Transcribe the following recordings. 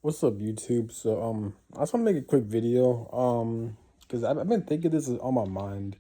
What's up, YouTube? I just want to make a quick video, because I've been thinking this is on my mind,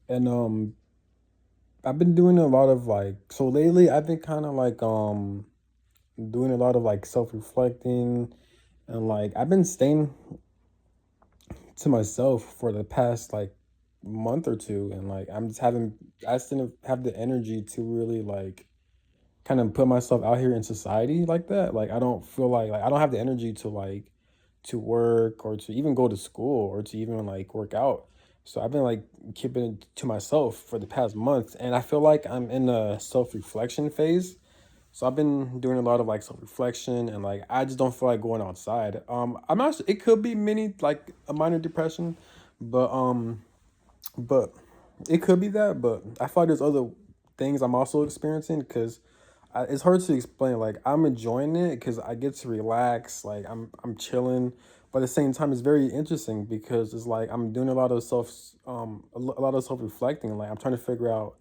and I've been doing a lot of lately I've been kind of doing a lot of self-reflecting, and I've been staying to myself for the past month or two, and I just didn't have the energy to really kind of put myself out here in society like that. Like I don't feel like I don't have the energy to to work or to even go to school or to even work out. So I've been keeping it to myself for the past month, and I feel like I'm in a self-reflection phase. So I've been doing a lot of self-reflection, and I just don't feel like going outside. I'm not it could be mini a minor depression, but but it could be that, but I feel like there's other things I'm also experiencing because it's hard to explain. Like I'm enjoying it because I get to relax. I'm chilling, but at the same time, it's very interesting because it's like I'm doing a lot of a lot of self reflecting. Like I'm trying to figure out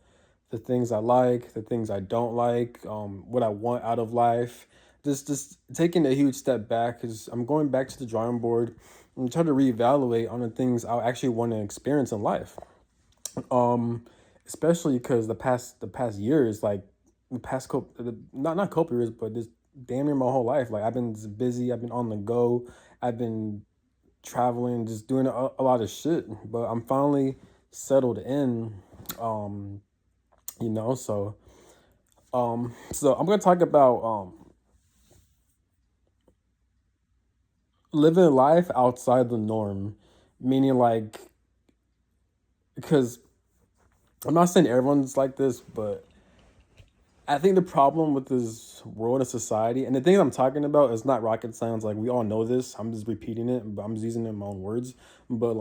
the things I like, the things I don't like, what I want out of life. Just taking a huge step back because I'm going back to the drawing board and trying to reevaluate on the things I actually want to experience in life. Um, Especially because the past years, the past couple, not couple years, but just damn near my whole life. Like I've been just busy. I've been on the go. I've been traveling, just doing a lot of shit. But I'm finally settled in. Um, you know, so I'm gonna talk about living life outside the norm, meaning because I'm not saying everyone's like this, but I think the problem with this world and society, and the thing I'm talking about is not rocket science. Like we all know this. I'm just repeating it, but I'm just using it in my own words. But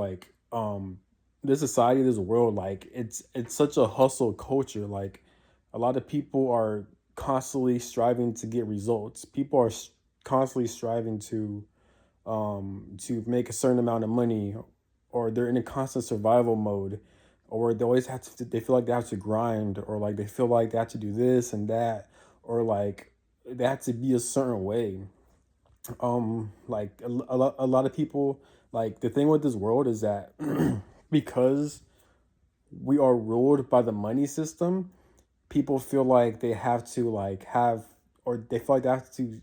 this society, this world, it's such a hustle culture. Like a lot of people are constantly striving to get results. People are constantly striving to make a certain amount of money, or they're in a constant survival mode, or they always have to, they feel like they have to grind, or they feel like they have to do this and that, or they have to be a certain way. A lot of people, the thing with this world is that because we are ruled by the money system, people feel like they have to have, or they feel like they have to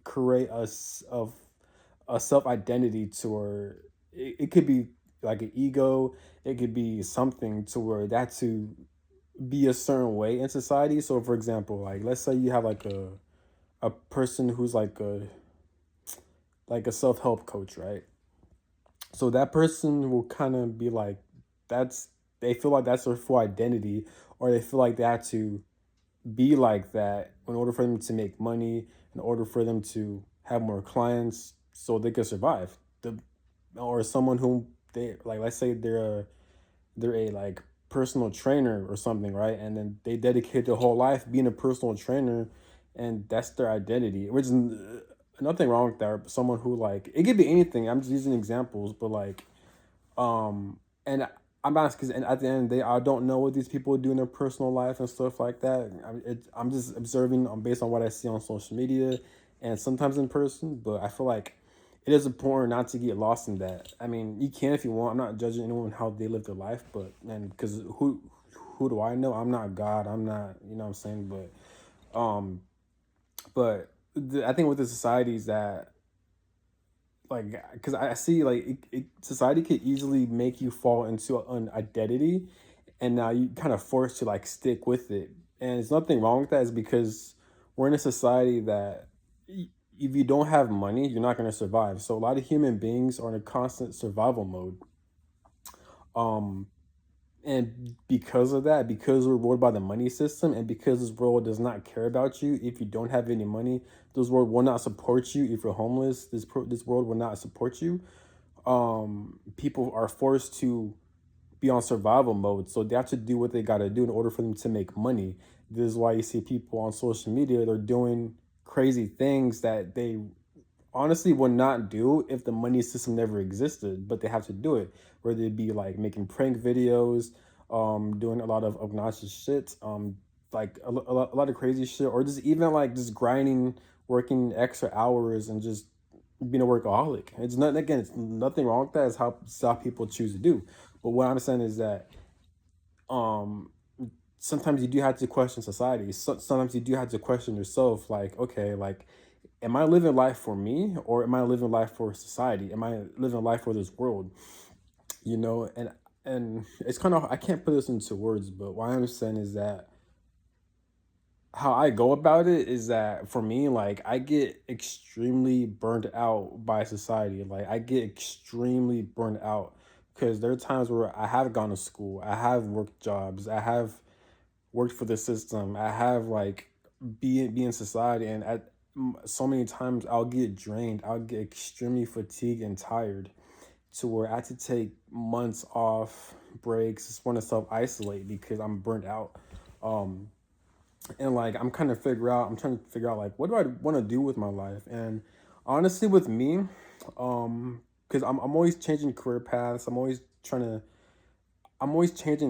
create of a self identity to where it could be like an ego, it could be something to where that to be a certain way in society. So for example, let's say you have a person who's like a self-help coach, right? So that person will kind of be that's they feel like that's their full identity, or they feel like they have to be like that in order for them to make money, in order for them to have more clients so they can survive. Or someone who they let's say they're a personal trainer or something, right? And then they dedicate their whole life being a personal trainer, and that's their identity, which is nothing wrong with that. Someone who it could be anything. I'm just using examples, but and I'm honest because at the end of the day, I don't know what these people do in their personal life and stuff like that. I'm just observing based on what I see on social media and sometimes in person. But I feel like it is important not to get lost in that. I mean, you can if you want. I'm not judging anyone how they live their life, but and because who do I know? I'm not God. I'm not, you know what I'm saying. Um, I think with the societies that because I see society could easily make you fall into an identity, and now you kind of forced to stick with it. And there's nothing wrong with that, is because we're in a society that if you don't have money, you're not going to survive. So a lot of human beings are in a constant survival mode. Um, and because of that, because we're ruled by the money system, and because this world does not care about you if you don't have any money, this world will not support you if you're homeless. This world will not support you. People are forced to be on survival mode, so they have to do what they got to do in order for them to make money. This is why you see people on social media, they're doing crazy things that they honestly would not do if the money system never existed, but they have to do it, whether it be making prank videos, doing a lot of obnoxious shit, a lot of crazy shit, or just even just grinding, working extra hours, and just being a workaholic. It's not, again, it's nothing wrong with that. It's how people choose to do. But what I'm saying is that um sometimes you do have to question society. Sometimes you do have to question yourself, like, okay, like, am I living life for me, or am I living life for society? Am I living life for this world? You know, and it's kind of, I can't put this into words, but what I'm saying is that how I go about it is that for me, like, I get extremely burned out by society. Like, I get extremely burned out because there are times where I have gone to school, I have worked jobs, I have worked for the system, I have like be in society, and at so many times I'll get drained, I'll get extremely fatigued and tired to where I had to take months off, breaks, just want to self isolate because I'm burnt out. Um, and like I'm trying to figure out like what do I want to do with my life. And honestly, with me, because I'm always changing career paths. I'm always changing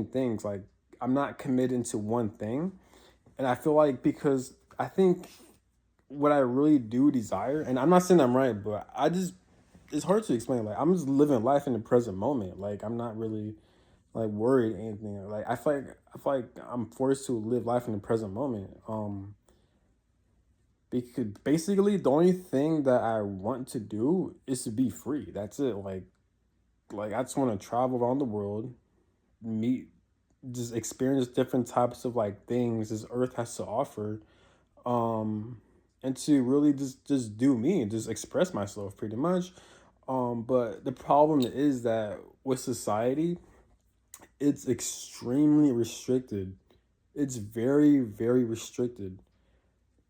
things. Like, I'm not committed to one thing, and I feel like because I think what I really do desire, and I'm not saying I'm right, but I just, it's hard to explain. Like, I'm just living life in the present moment. Like, I'm not really like worried or anything. Like, I feel like I'm forced to live life in the present moment. Because basically the only thing that I want to do is to be free. That's it. Like I just want to travel around the world, meet, just experience different types of like things this earth has to offer. Um and to really just do me and just express myself pretty much. But the problem is that with society, it's extremely restricted. It's very, very restricted.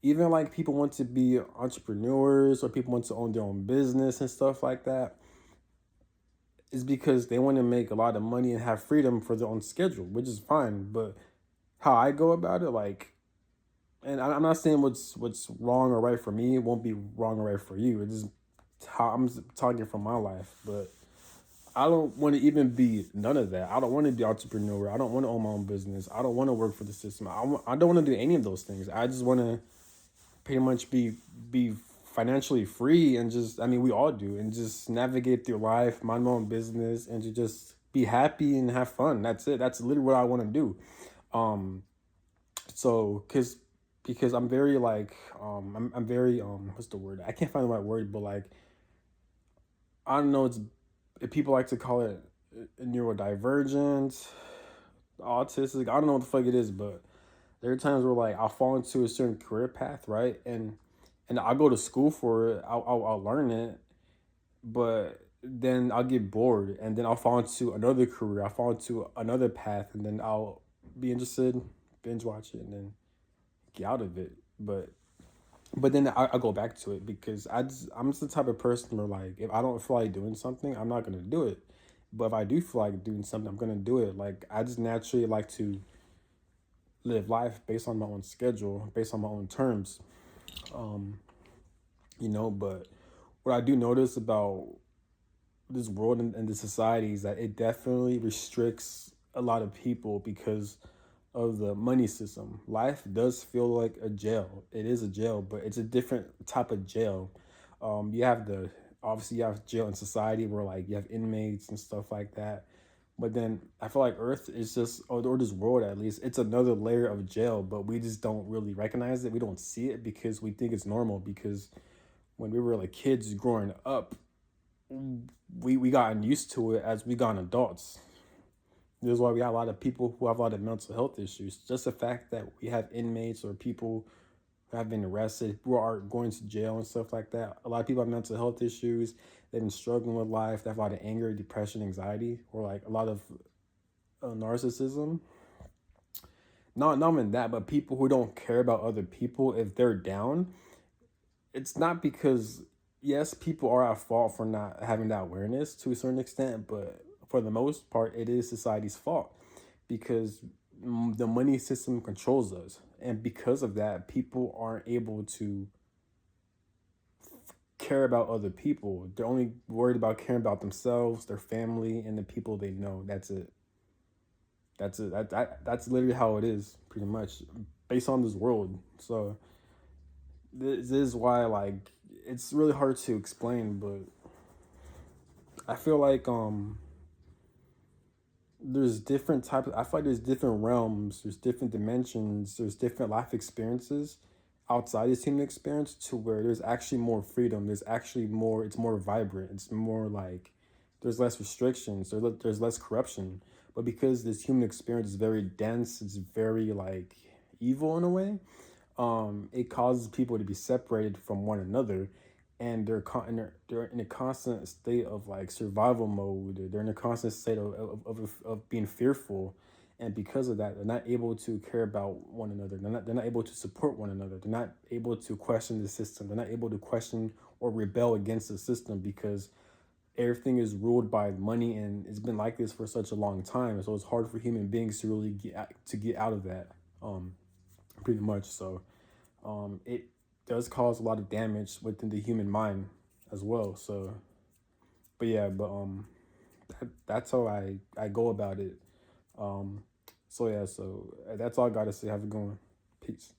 Even like people want to be entrepreneurs or people want to own their own business and stuff like that, is because they want to make a lot of money and have freedom for their own schedule, which is fine. But how I go about it, like, and I'm not saying what's wrong or right for me, it won't be wrong or right for you. It's just how I'm just talking from my life. But I don't want to even be none of that. I don't want to be entrepreneur. I don't want to own my own business. I don't want to work for the system. I don't want to do any of those things. I just want to pretty much be financially free and just, I mean, we all do, and just navigate through life, mind my own business, and to just be happy and have fun. That's it. That's literally what I want to do. Um so because I'm very like I'm very what's the word? I can't find the right word, but like, I don't know, it's, if people like to call it neurodivergent, autistic, I don't know what the fuck it is, but there are times where like I'll fall into a certain career path, right? And I'll go to school for it. I'll learn it, but then I'll get bored, and then I'll fall into another career. I'll fall into another path, and then I'll be interested, binge watch it, and then get out of it. But then I go back to it because I'm just the type of person where like if I don't feel like doing something, I'm not gonna do it. But if I do feel like doing something, I'm gonna do it. Like, I just naturally like to live life based on my own schedule, based on my own terms. Um, but what I do notice about this world and the society is that it definitely restricts a lot of people because of the money system. Life does feel like a jail. It is a jail, but it's a different type of jail. You have the Obviously you have jail in society where like you have inmates and stuff like that. But then I feel like Earth is just, or this world at least, it's another layer of jail, but we just don't really recognize it. We don't see it because we think it's normal. Because when we were like kids growing up, we gotten used to it as we got adults. This is why we have a lot of people who have a lot of mental health issues. Just the fact that we have inmates or people who have been arrested, who are going to jail and stuff like that. A lot of people have mental health issues. They've been struggling with life. They have a lot of anger, depression, anxiety, or like a lot of narcissism. Not even that, but people who don't care about other people if they're down. It's not because, yes, people are at fault for not having that awareness to a certain extent, but for the most part, it is society's fault because the money system controls us, and because of that, people aren't able to care about other people. They're only worried about caring about themselves, their family, and the people they know. That's it. That's it. That's literally how it is, pretty much, based on this world. So this is why, like, it's really hard to explain, but I feel like there's different types. I feel like there's different realms, there's different dimensions, there's different life experiences outside this human experience to where there's actually more freedom. There's actually more. It's more vibrant. It's more like there's less restrictions. There's less corruption. But because this human experience is very dense, it's very like evil in a way. It causes people to be separated from one another, and they're in a constant state of like survival mode. They're in a constant state of being fearful, and because of that, they're not able to care about one another. They're not able to support one another. They're not able to question the system. They're not able to question or rebel against the system because everything is ruled by money, and it's been like this for such a long time. So it's hard for human beings to really get out of that. Pretty much so. It does cause a lot of damage within the human mind as well. So, but yeah, that's how I go about it. Um, so yeah, so that's all I gotta say. Have a good one. Peace.